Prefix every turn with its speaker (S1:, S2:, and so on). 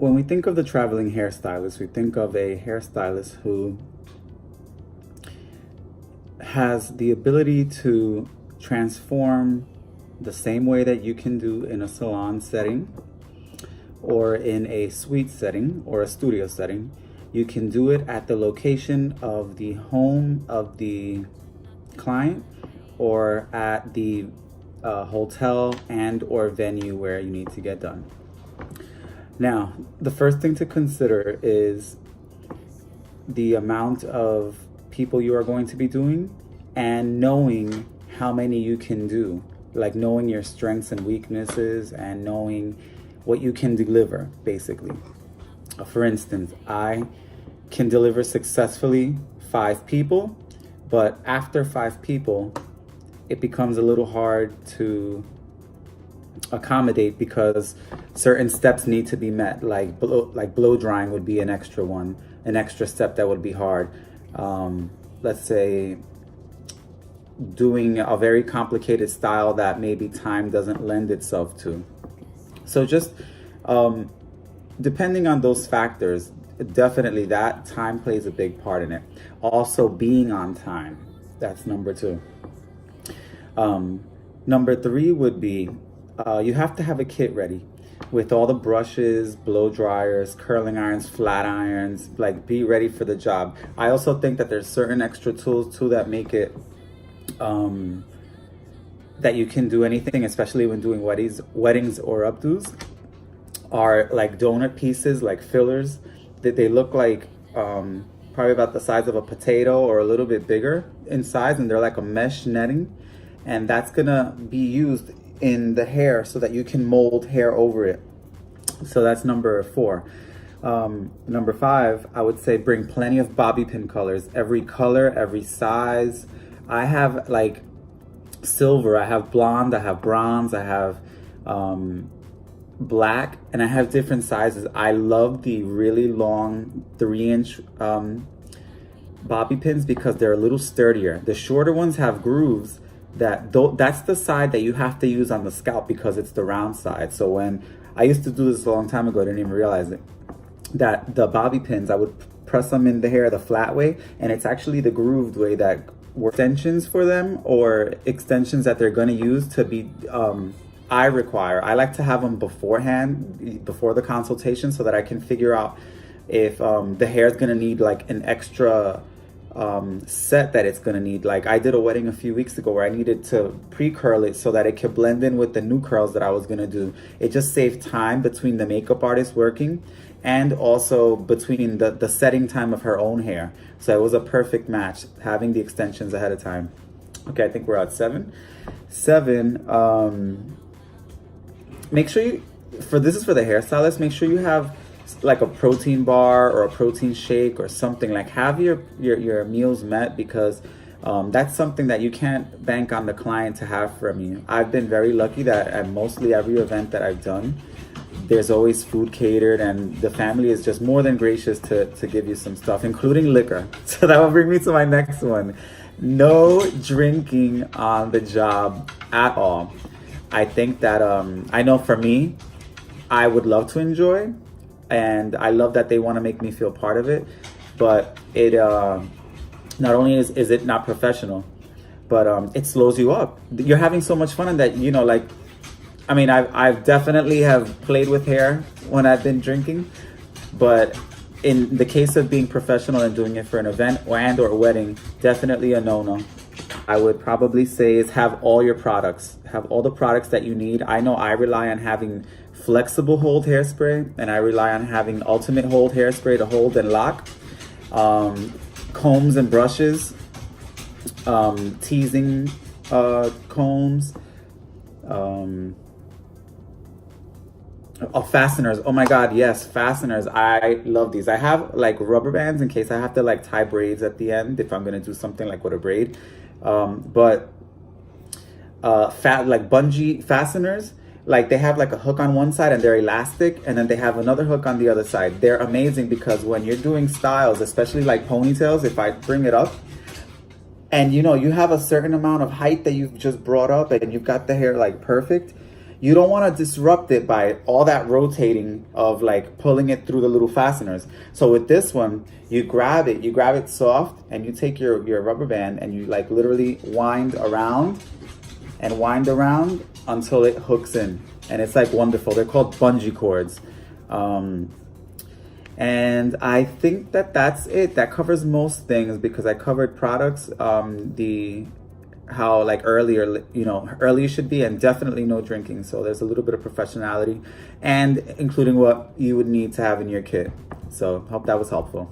S1: when we think of the traveling hairstylist, we think of a hairstylist who has the ability to transform the same way that you can do in a salon setting or in a suite setting or a studio setting. You can do it at the location of the home of the client or at the hotel and or venue where you need to get done. Now, the first thing to consider is the amount of people you are going to be doing and knowing how many you can do, like knowing your strengths and weaknesses and knowing what you can deliver, basically. For instance, I can deliver successfully 5 people, but after 5 people, it becomes a little hard to accommodate because certain steps need to be met, like blow drying would be an extra step that would be hard. Let's say doing a very complicated style that maybe time doesn't lend itself to. So just depending on those factors, definitely that time plays a big part in it. Also being on time, that's number 2. Number 3 would be you have to have a kit ready with all the brushes, blow dryers, curling irons, flat irons, like be ready for the job. I also think that there's certain extra tools too that make it that you can do anything, especially when doing weddings or updos, are like donut pieces, like fillers, that they look like probably about the size of a potato or a little bit bigger in size, and they're like a mesh netting, and that's gonna be used in the hair so that you can mold hair over it. So that's number 4. Number 5, I would say bring plenty of bobby pin colors, every color, every size. I have like silver, I have blonde, I have bronze, I have black, and I have different sizes. I love the really long 3-inch bobby pins because they're a little sturdier. The shorter ones have grooves that's the side that you have to use on the scalp because it's the round side. So when I used to do this a long time ago, I didn't even realize it, that the bobby pins, I would press them in the hair the flat way, and it's actually the grooved way that were extensions for them, or extensions that they're going to use to be I like to have them beforehand, before the consultation, so that I can figure out if the hair is going to need like an extra set that it's going to need. Like I did a wedding a few weeks ago where I needed to pre-curl it so that it could blend in with the new curls that I was going to do. It just saved time between the makeup artist working and also between the setting time of her own hair. So it was a perfect match, having the extensions ahead of time. Okay, I think we're at 7. Make sure you, this is for the hairstylist, make sure you have like a protein bar or a protein shake or something. Like have your meals met, because that's something that you can't bank on the client to have from you. I've been very lucky that at mostly every event that I've done, there's always food catered, and the family is just more than gracious to give you some stuff, including liquor. So that will bring me to my next one. No drinking on the job at all. I think that, I know for me, I would love to enjoy, and I love that they want to make me feel part of it, but it, not only is it not professional, but it slows you up. You're having so much fun in that, you know, like, I mean, I've definitely have played with hair when I've been drinking, but in the case of being professional and doing it for an event or a wedding, definitely a no-no. I would probably say is have all your products, have all the products that you need. I know I rely on having flexible hold hairspray, and I rely on having ultimate hold hairspray to hold and lock, combs and brushes, teasing combs, fasteners. Oh my god, yes, fasteners. I love these. I have like rubber bands in case I have to like tie braids at the end if I'm gonna do something like with a braid, but like bungee fasteners, like they have like a hook on one side and they're elastic, and then they have another hook on the other side. They're amazing because when you're doing styles, especially like ponytails, if I bring it up and you know you have a certain amount of height that you've just brought up and you've got the hair like perfect, you don't want to disrupt it by all that rotating of like pulling it through the little fasteners. So with this one, you grab it soft, and you take your rubber band and you like literally wind around and wind around until it hooks in. And it's like wonderful. They're called bungee cords. And I think that that's it. That covers most things because I covered products, how like earlier, early should be, and definitely no drinking. So there's a little bit of professionality, and including what you would need to have in your kit. So hope that was helpful.